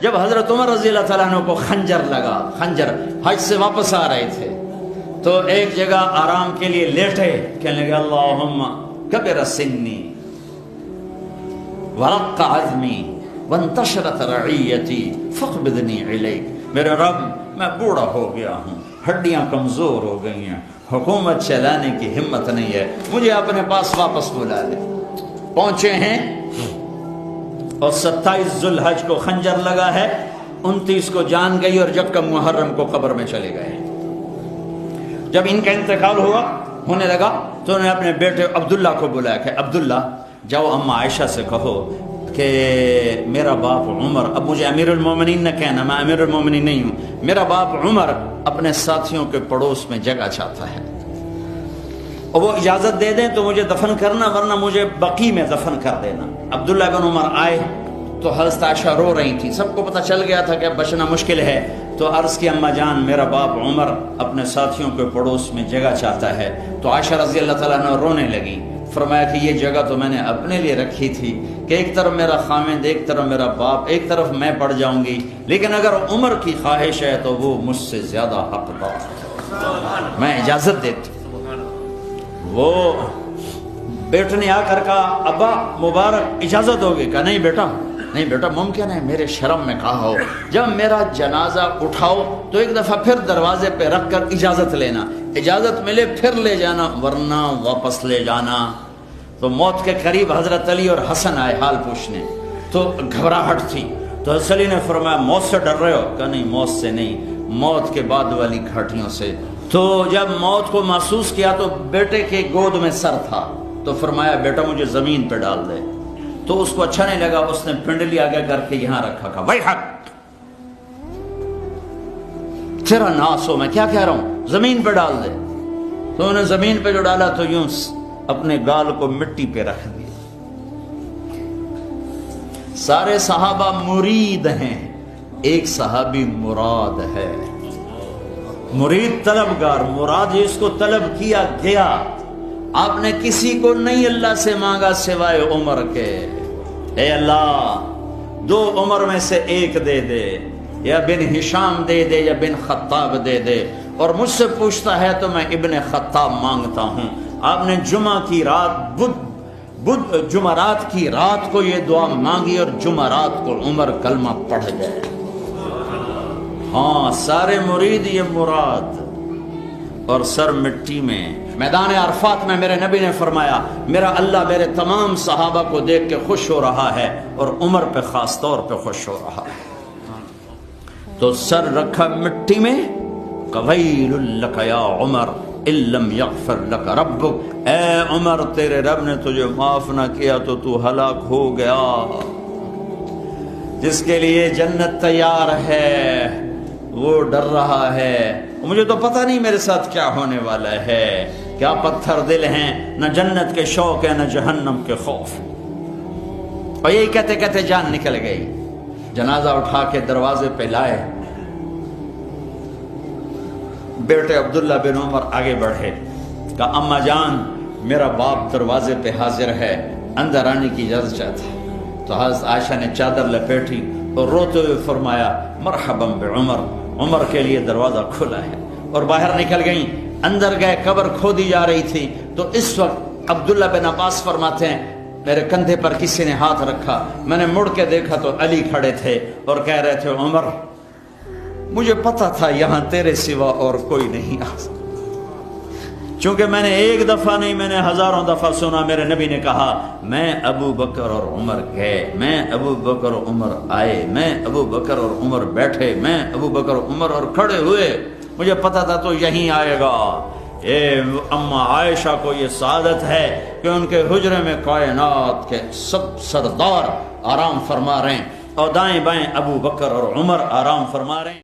جب حضرت عمر رضی اللہ تعالیٰ عنہ کو خنجر لگا، خنجر حج سے واپس آ رہے تھے تو ایک جگہ آرام کے لیے لیٹے، کہنے لگے اللہم کبر سنی ورق عظمی وانتشرت رعیتی فاقبضنی الیک، میرے رب میں بوڑھا ہو گیا ہوں، ہڈیاں کمزور ہو گئی ہیں، حکومت چلانے کی ہمت نہیں ہے، مجھے اپنے پاس واپس بلا لے۔ پہنچے ہیں اور 27 ذو الحج کو خنجر لگا ہے، 29 کو جان گئی اور جب کم محرم کو قبر میں چلے گئے۔ جب ان کا انتقال ہونے لگا تو انہوں نے اپنے بیٹے عبداللہ کو بلایا کہ عبداللہ جاؤ اماں عائشہ سے کہو کہ میرا باپ عمر، اب مجھے امیر المومنین نہ کہنا، میں امیر المومنین نہیں ہوں، میرا باپ عمر اپنے ساتھیوں کے پڑوس میں جگہ چاہتا ہے اور وہ اجازت دے دیں تو مجھے دفن کرنا، ورنہ مجھے بقی میں دفن کر دینا۔ عبداللہ بن عمر آئے تو حضرت عائشہ رو رہی تھی، سب کو پتہ چل گیا تھا کہ اب بچنا مشکل ہے، تو عرض کی اماں جان میرا باپ عمر اپنے ساتھیوں کے پڑوس میں جگہ چاہتا ہے۔ تو عائشہ رضی اللہ تعالیٰ عنہ رونے لگی، فرمایا کہ یہ جگہ تو میں نے اپنے لیے رکھی تھی کہ ایک طرف میرا خامند، ایک طرف میرا باپ، ایک طرف میں پڑ جاؤں گی، لیکن اگر عمر کی خواہش ہے تو وہ مجھ سے زیادہ حقدار ہے، میں اجازت دیتی۔ وہ بیٹے نے آ کر کہا ابا مبارک اجازت ہوگی؟ کہا نہیں بیٹا، نہیں بیٹا ممکن ہے میرے شرم میں کہا ہو، جب میرا جنازہ اٹھاؤ تو ایک دفعہ پھر دروازے پہ رکھ کر اجازت لینا، اجازت ملے پھر لے جانا ورنہ واپس لے جانا۔ تو موت کے قریب حضرت علی اور حسن آئے حال پوچھنے، تو گھبراہٹ تھی، تو حضرت علی نے فرمایا موت سے ڈر رہے ہو؟ کہا نہیں موت سے نہیں، موت کے بعد والی گھاٹیوں سے۔ تو جب موت کو محسوس کیا تو بیٹے کے گود میں سر تھا، تو فرمایا بیٹا مجھے زمین پہ ڈال دے، تو اس کو اچھا نہیں لگا، اس نے پنڈلی آگے کر کے یہاں رکھا، کہا بھائی حق تیرا ناس ہو، میں کیا کہہ رہا ہوں، زمین پہ ڈال دے۔ تو انہوں نے زمین پہ جو ڈالا تو یوں اپنے گال کو مٹی پہ رکھ دیا۔ سارے صحابہ مرید ہیں، ایک صحابی مراد ہے، مرید طلبگار، مراد جس کو طلب کیا گیا۔ آپ نے کسی کو نہیں اللہ سے مانگا سوائے عمر کے، اے اللہ 2 عمر میں سے ایک دے دے، یا بن ہشام دے دے یا بن خطاب دے دے، اور مجھ سے پوچھتا ہے تو میں ابن خطاب مانگتا ہوں۔ آپ نے جمعہ کی رات جمعرات کی رات کو یہ دعا مانگی اور جمعرات کو عمر کلمہ پڑھ گئے۔ ہاں سارے مرید یہ مراد، اور سر مٹی میں۔ میدان عرفات میں میرے نبی نے فرمایا میرا اللہ میرے تمام صحابہ کو دیکھ کے خوش ہو رہا ہے اور عمر پہ خاص طور پہ خوش ہو رہا ہے۔ تو سر رکھا مٹی میں، قویل لک یا عمر ان لم یغفر لک ربک، اے عمر تیرے رب نے تجھے معاف نہ کیا تو تو ہلاک ہو گیا۔ جس کے لیے جنت تیار ہے وہ ڈر رہا ہے، مجھے تو پتہ نہیں میرے ساتھ کیا ہونے والا ہے، کیا پتھر دل ہیں، نہ جنت کے شوق ہے نہ جہنم کے خوف۔ اور یہی کہتے کہتے جان نکل گئی۔ جنازہ اٹھا کے دروازے پہ لائے، بیٹے عبداللہ بن عمر آگے بڑھے، کہا اماں جان میرا باپ دروازے پہ حاضر ہے، اندر آنے کی اجازت چاہتا ہے۔ تو حضرت عائشہ نے چادر لپیٹی اور روتے ہوئے فرمایا مرحبا بعمر، عمر کے لیے دروازہ کھلا ہے، اور باہر نکل گئیں۔ اندر گئے، قبر کھودی جا رہی تھی، تو اس وقت عبداللہ بن عباس فرماتے ہیں میرے کندھے پر کسی نے ہاتھ رکھا، میں نے مڑ کے دیکھا تو علی کھڑے تھے اور کہہ رہے تھے عمر مجھے پتا تھا یہاں تیرے سوا اور کوئی نہیں آ سکتا، چونکہ میں نے ایک دفعہ نہیں میں نے ہزاروں دفعہ سنا میرے نبی نے کہا میں ابو بکر اور عمر گئے، میں ابو بکر اور عمر آئے، میں ابو بکر اور عمر بیٹھے، میں ابو بکر اور عمر اور کھڑے ہوئے، مجھے پتا تھا تو یہیں آئے گا۔ اے اماں عائشہ کو یہ سعادت ہے کہ ان کے حجرے میں کائنات کے سب سردار آرام فرما رہے ہیں، اور دائیں بائیں ابو بکر اور عمر آرام فرما رہے ہیں۔